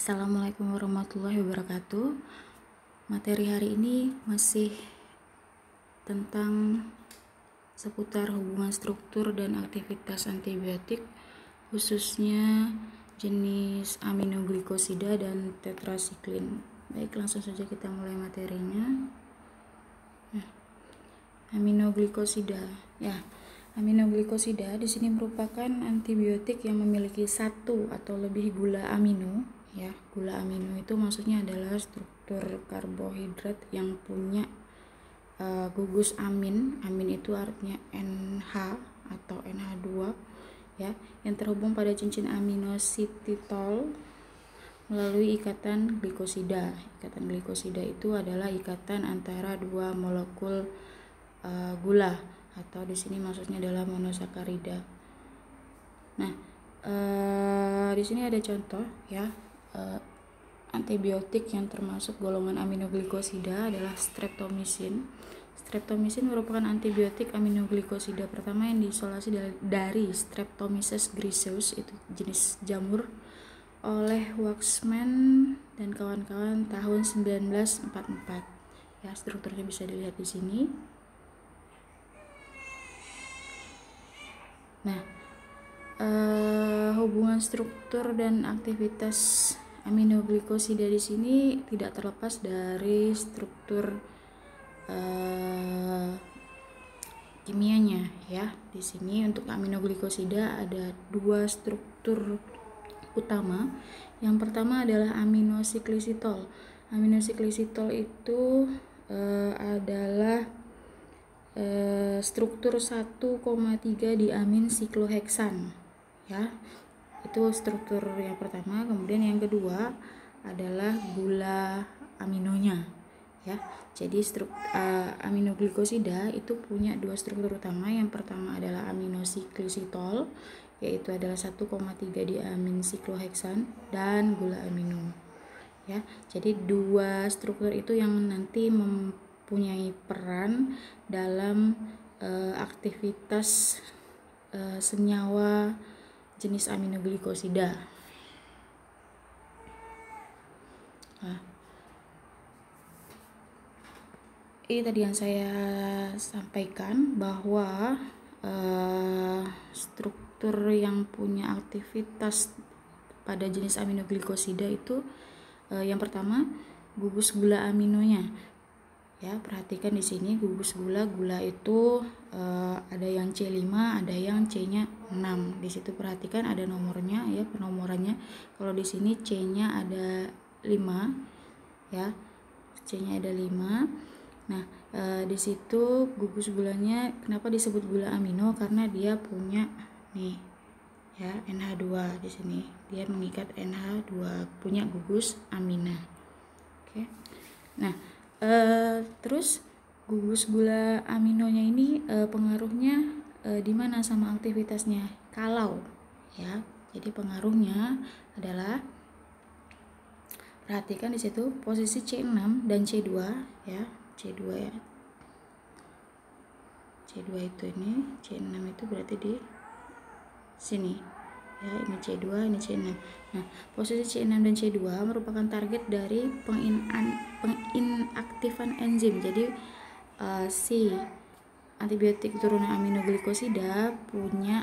Assalamualaikum warahmatullahi wabarakatuh. Materi hari ini masih tentang seputar hubungan struktur dan aktivitas antibiotik, khususnya jenis aminoglikosida dan tetrasiklin. Baik, langsung saja kita mulai materinya. Aminoglikosida. Aminoglikosida di sini merupakan antibiotik yang memiliki satu atau lebih gula amino. Gula amino itu maksudnya adalah struktur karbohidrat yang punya gugus amin. Amin itu artinya NH atau NH2 yang terhubung pada cincin aminosititol melalui ikatan glikosida. Ikatan glikosida itu adalah ikatan antara dua molekul gula, atau di sini maksudnya adalah monosakarida. Nah, di sini ada contoh antibiotik yang termasuk golongan aminoglikosida adalah streptomycin. Streptomycin merupakan antibiotik aminoglikosida pertama yang diisolasi dari Streptomyces griseus, itu jenis jamur, oleh Waxman dan kawan-kawan tahun 1944. Strukturnya bisa dilihat di sini. Nah, hubungan struktur dan aktivitas aminoglikosida di sini tidak terlepas dari struktur kimianya Di sini untuk aminoglikosida ada dua struktur utama. Yang pertama adalah aminosiklisitol. Aminosiklisitol itu adalah struktur 1,3 diamin sikloheksan itu struktur yang pertama. Kemudian yang kedua adalah gula aminonya jadi aminoglikosida itu punya dua struktur utama. Yang pertama adalah aminosiklisitol, yaitu adalah 1,3 diamin sikloheksan, dan gula amino jadi dua struktur itu yang nanti mempunyai peran dalam aktivitas senyawa jenis aminoglikosida. Ini tadi yang saya sampaikan bahwa struktur yang punya aktivitas pada jenis aminoglikosida itu yang pertama gugus gula aminonya. Perhatikan di sini gugus gula itu ada yang C5, ada yang C-nya 6. Di situ perhatikan ada nomornya penomorannya. Kalau di sini C-nya ada 5 C-nya ada 5. Nah, di situ gugus gulanya kenapa disebut gula amino? Karena dia punya NH2 di sini. Dia mengikat NH2, punya gugus amina. Oke. Nah, terus gugus gula aminonya ini pengaruhnya di mana sama aktivitasnya? Kalau jadi pengaruhnya adalah, perhatikan di situ posisi C6 dan C2 C2 C2 itu ini, C6 itu berarti di sini ini C2, ini C6. Nah, posisi C6 dan C2 merupakan target dari penginaktifan enzim. Jadi si antibiotik turunan aminoglikosida punya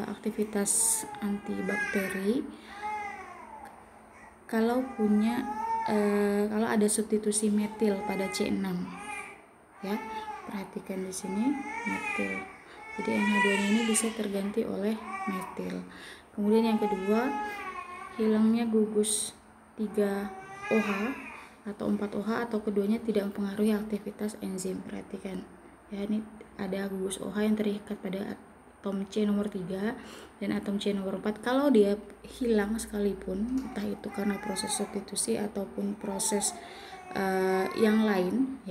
aktivitas antibakteri kalau ada substitusi metil pada C6 perhatikan di sini metil. Jadi NH2-nya ini bisa terganti oleh metil. Kemudian yang kedua, hilangnya gugus 3-OH atau 4-OH atau keduanya tidak mempengaruhi aktivitas enzim. Perhatikan ini ada gugus OH yang terikat pada atom C nomor 3 dan atom C nomor 4. Kalau dia hilang sekalipun, entah itu karena proses substitusi ataupun proses yang lain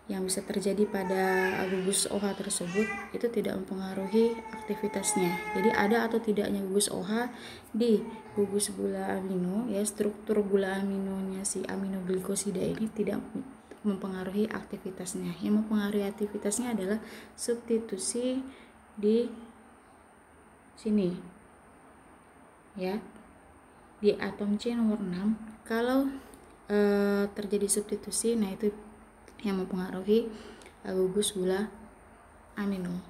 yang bisa terjadi pada gugus OH tersebut, itu tidak mempengaruhi aktivitasnya. Jadi ada atau tidaknya gugus OH di gugus gula amino struktur gula aminonya si aminoglikosida ini tidak mempengaruhi aktivitasnya. Yang mempengaruhi aktivitasnya adalah substitusi di sini di atom C nomor 6 kalau terjadi substitusi, nah itu yang mempengaruhi gugus gula amino.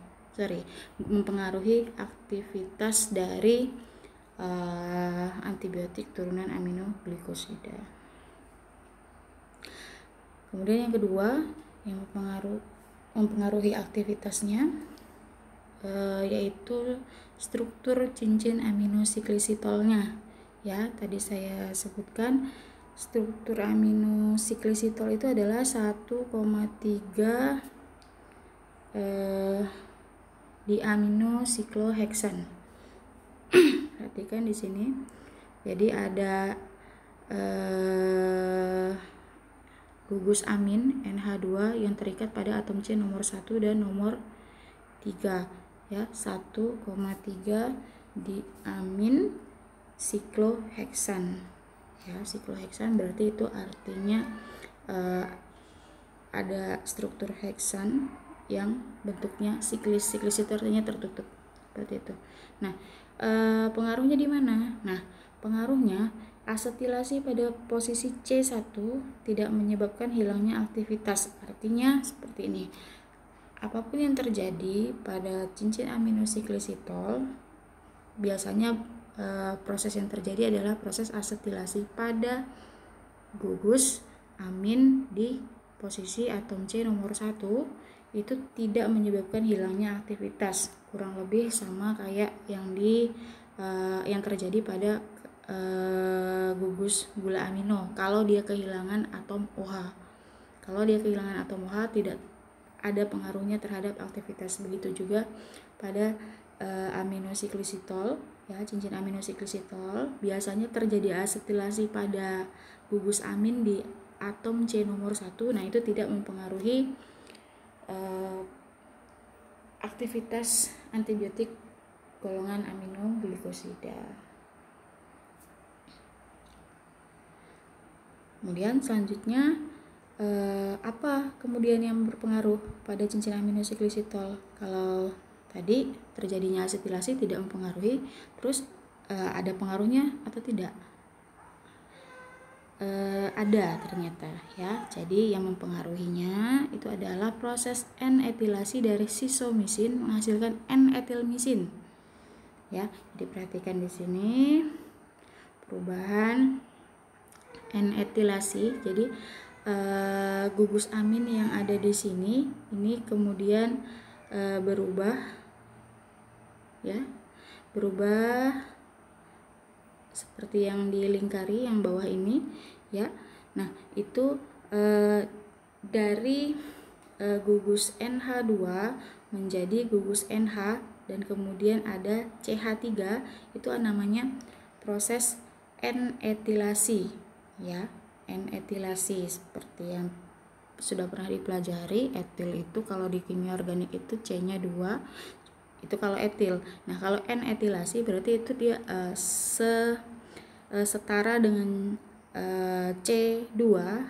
Mempengaruhi aktivitas dari antibiotik turunan aminoglikosida. Kemudian yang kedua yang mempengaruhi aktivitasnya yaitu struktur cincin aminosiklisitolnya. Ya, tadi saya sebutkan struktur aminosiklisitol itu adalah 1,3 diaminosikloheksan. Perhatikan di sini. Jadi ada gugus amin NH2 yang terikat pada atom C nomor 1 dan nomor 3 ya, 1,3 diamin sikloheksan ya. Sikloheksan berarti itu artinya ada struktur heksan yang bentuknya siklis itu artinya tertutup seperti itu. Nah, pengaruhnya di mana? Nah, pengaruhnya asetilasi pada posisi C1 tidak menyebabkan hilangnya aktivitas. Artinya seperti ini. Apapun yang terjadi pada cincin aminosiklisitol, biasanya proses yang terjadi adalah proses asetilasi pada gugus amin di posisi atom C nomor 1 itu tidak menyebabkan hilangnya aktivitas, kurang lebih sama kayak yang terjadi pada gugus gula amino kalau dia kehilangan atom OH. Kalau dia kehilangan atom OH tidak ada pengaruhnya terhadap aktivitas. Begitu juga pada aminosiklisitol ya, cincin aminosiklisitol biasanya terjadi asetilasi pada gugus amin di atom C nomor 1. Nah, itu tidak mempengaruhi aktivitas antibiotik golongan aminoglikosida. Kemudian selanjutnya apa kemudian yang berpengaruh pada cincin aminosiklisitol? Kalau tadi terjadinya asetilasi tidak mempengaruhi, terus ada pengaruhnya atau tidak? Ada ternyata ya. Jadi yang mempengaruhinya itu adalah proses N-etilasi dari sisomisin menghasilkan N-etilmisin. Ya, jadi perhatikan di sini perubahan N-etilasi. Jadi gugus amin yang ada di sini ini kemudian berubah ya, berubah seperti yang dilingkari yang bawah ini ya. Nah, itu dari gugus NH2 menjadi gugus NH dan kemudian ada CH3, itu namanya proses N-etilasi ya. N-etilasi seperti yang sudah pernah dipelajari, etil itu kalau di kimia organik itu C-nya 2 itu kalau etil. Nah, kalau N-etilasi berarti itu dia setara dengan C2,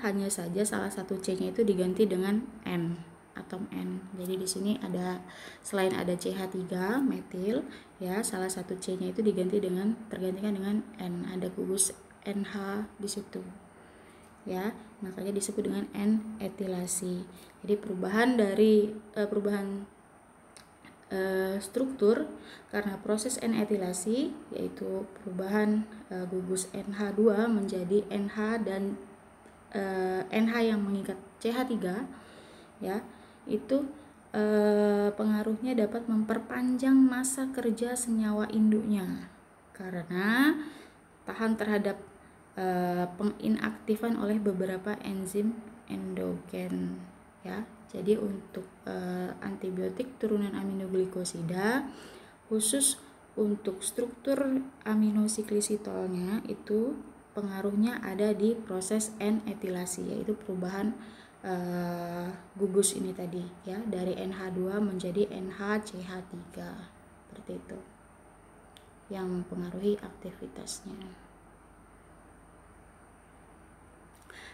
hanya saja salah satu C-nya itu diganti dengan N, atom N. Jadi di sini ada selain ada CH3 metil ya, salah satu C-nya itu tergantikan dengan N, ada gugus NH di situ. Ya, makanya disebut dengan N-etilasi. Jadi perubahan struktur karena proses N-etilasi, yaitu perubahan gugus NH2 menjadi NH dan NH yang mengikat CH3 ya, itu pengaruhnya dapat memperpanjang masa kerja senyawa induknya karena tahan terhadap penginaktifan oleh beberapa enzim endogen ya. Jadi untuk antibiotik turunan aminoglikosida khusus untuk struktur aminosiklisitolnya itu pengaruhnya ada di proses N-etilasi, yaitu perubahan gugus ini tadi ya, dari NH2 menjadi NHCH3 seperti itu yang mempengaruhi aktivitasnya.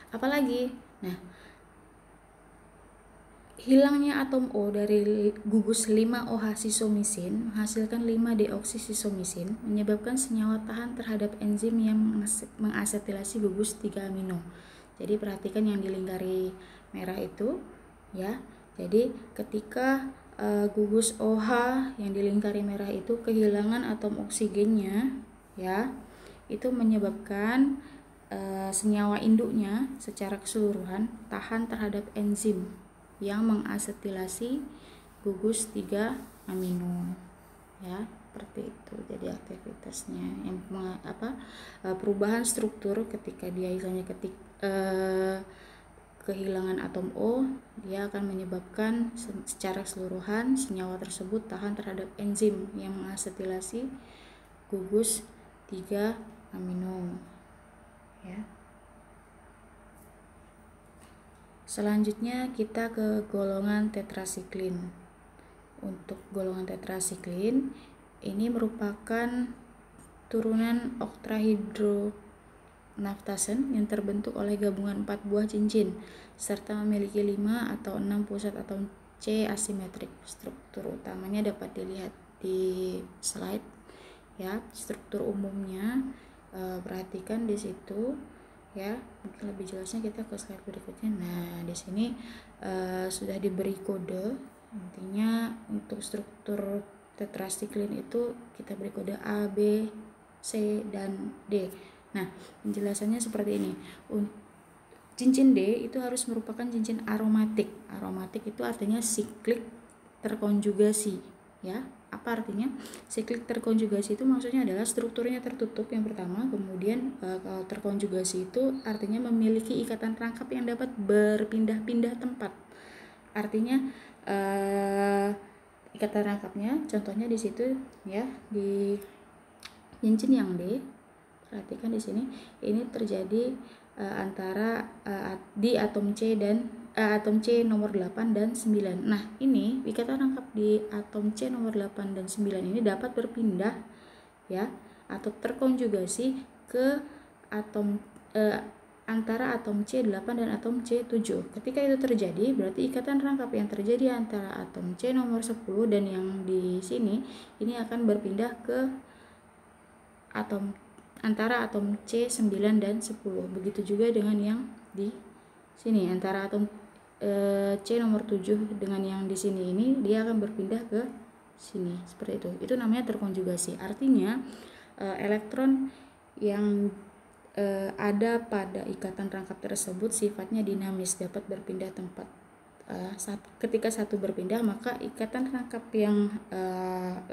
Apalagi, nah, Hilangnya atom O dari gugus 5-OH sisomisin menghasilkan 5-deoksisisomisin menyebabkan senyawa tahan terhadap enzim yang mengasetilasi gugus 3 amino. Jadi perhatikan yang di lingkari merah itu ya. Jadi ketika gugus OH yang di lingkari merah itu kehilangan atom oksigennya ya, itu menyebabkan senyawa induknya secara keseluruhan tahan terhadap enzim yang mengasetilasi gugus 3 amino ya, seperti itu. Jadi aktivitasnya yang perubahan struktur ketika dia misalnya kehilangan atom O, dia akan menyebabkan secara keseluruhan senyawa tersebut tahan terhadap enzim yang mengasetilasi gugus 3 amino ya. Selanjutnya kita ke golongan tetrasiklin. Untuk golongan tetrasiklin ini merupakan turunan oktrahidronaftasen yang terbentuk oleh gabungan 4 buah cincin serta memiliki 5 atau 6 pusat atom C asimetrik. Struktur utamanya dapat dilihat di slide ya. Struktur umumnya perhatikan di situ ya, mungkin lebih jelasnya kita ke slide berikutnya. Nah, di sini sudah diberi kode. Intinya untuk struktur tetrasiklin itu kita beri kode A, B, C, dan D. Nah, penjelasannya seperti ini. Cincin D itu harus merupakan cincin aromatik. Aromatik itu artinya siklik terkonjugasi ya. Apa artinya? Siklik terkonjugasi itu maksudnya adalah strukturnya tertutup yang pertama, kemudian kalau terkonjugasi itu artinya memiliki ikatan rangkap yang dapat berpindah-pindah tempat. Artinya ikatan rangkapnya contohnya di situ ya, di cincin yang D. Perhatikan di sini ini terjadi antara di atom C dan atom C nomor 8 dan 9. Nah, ini ikatan rangkap di atom C nomor 8 dan 9 ini dapat berpindah ya atau terkonjugasi ke atom antara atom C8 dan atom C7. Ketika itu terjadi, berarti ikatan rangkap yang terjadi antara atom C nomor 10 dan yang di sini ini akan berpindah ke antara atom C9 dan 10. Begitu juga dengan yang di sini antara atom C nomor 7 dengan yang di sini, ini dia akan berpindah ke sini seperti itu. Itu namanya terkonjugasi. Artinya elektron yang ada pada ikatan rangkap tersebut sifatnya dinamis, dapat berpindah tempat. Ketika satu berpindah, maka ikatan rangkap yang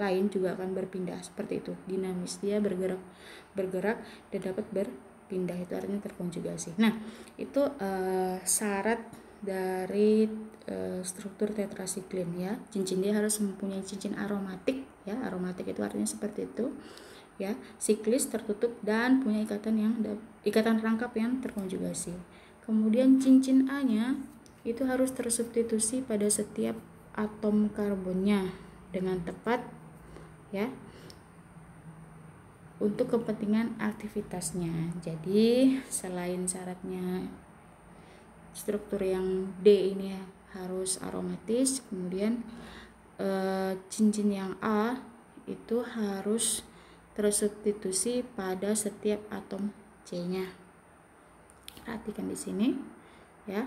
lain juga akan berpindah, seperti itu, dinamis, dia bergerak dan dapat berpindah, itu artinya terkonjugasi. Nah, itu syarat dari struktur tetrasiklin ya. Cincin dia harus mempunyai cincin aromatik ya. Aromatik itu artinya seperti itu ya, siklis, tertutup, dan punya ikatan rangkap yang terkonjugasi. Kemudian cincin A-nya itu harus tersubstitusi pada setiap atom karbonnya dengan tepat ya, untuk kepentingan aktivitasnya. Jadi selain syaratnya struktur yang D ini harus aromatis, kemudian cincin yang A itu harus tersubstitusi pada setiap atom C-nya. Perhatikan di sini ya.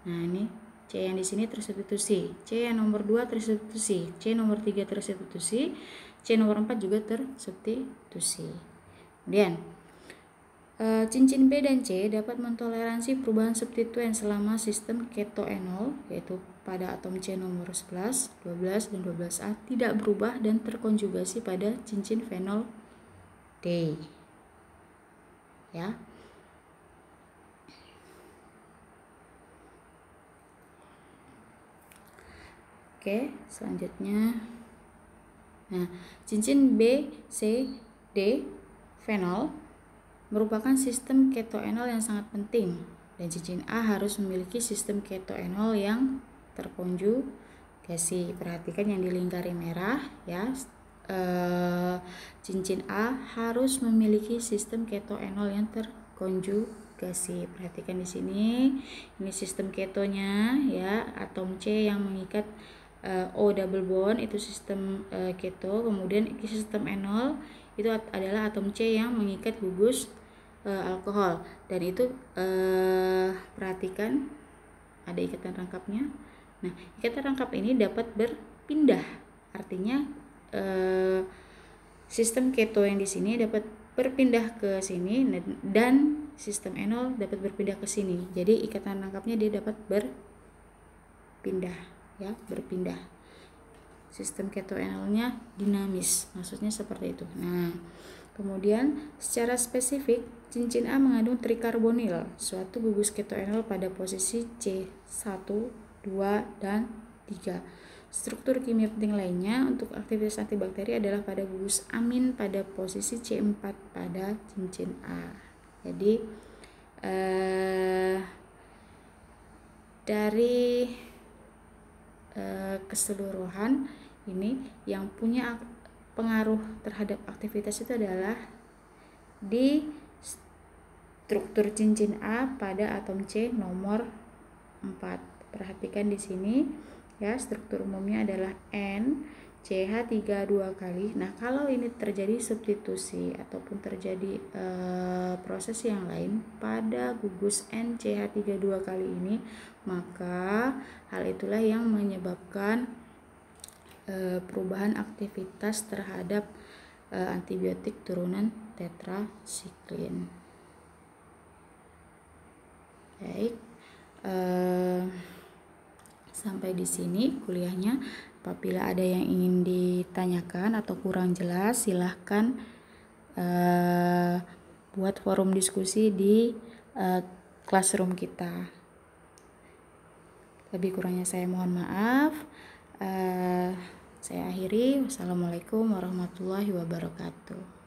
Nah, ini C yang di sini tersubstitusi, C yang nomor 2 tersubstitusi, C nomor 3 tersubstitusi, C nomor 4 juga tersubstitusi. Kemudian cincin B dan C dapat mentoleransi perubahan substituen selama sistem ketoenol, yaitu pada atom C nomor 11, 12, dan 12A tidak berubah dan terkonjugasi pada cincin fenol D. Ya. Oke, selanjutnya. Nah, cincin B, C, D fenol merupakan sistem ketoenol yang sangat penting, dan cincin A harus memiliki sistem ketoenol yang terkonjugasi. Perhatikan yang di lingkari merah ya. Cincin A harus memiliki sistem ketoenol yang terkonjugasi. obligasi. Perhatikan di sini, ini sistem ketonya ya, atom C yang mengikat O double bond itu sistem keto. Kemudian sistem enol itu adalah atom C yang mengikat gugus alkohol, dan itu perhatikan ada ikatan rangkapnya. Nah, ikatan rangkap ini dapat berpindah, artinya sistem keto yang di sini dapat berpindah ke sini dan sistem enol dapat berpindah ke sini. Jadi ikatan rangkapnya dia dapat berpindah ya, berpindah. Sistem keto enolnya dinamis, maksudnya seperti itu. Nah, kemudian secara spesifik cincin A mengandung trikarbonil, suatu gugus ketoenol pada posisi C1, 2, dan 3. Struktur kimia penting lainnya untuk aktivitas antibakteri adalah pada gugus amin pada posisi C4 pada cincin A. Jadi dari keseluruhan ini yang punya pengaruh terhadap aktivitas itu adalah di struktur cincin A pada atom C nomor 4. Perhatikan di sini ya, struktur umumnya adalah N CH3 2 kali. Nah, kalau ini terjadi substitusi ataupun terjadi proses yang lain pada gugus N CH3 2 kali ini, maka hal itulah yang menyebabkan perubahan aktivitas terhadap antibiotik turunan tetrasiklin. Baik, sampai di sini kuliahnya. Apabila ada yang ingin ditanyakan atau kurang jelas, silahkan buat forum diskusi di classroom kita. Lebih kurangnya saya mohon maaf. Saya akhiri. Wassalamualaikum warahmatullahi wabarakatuh.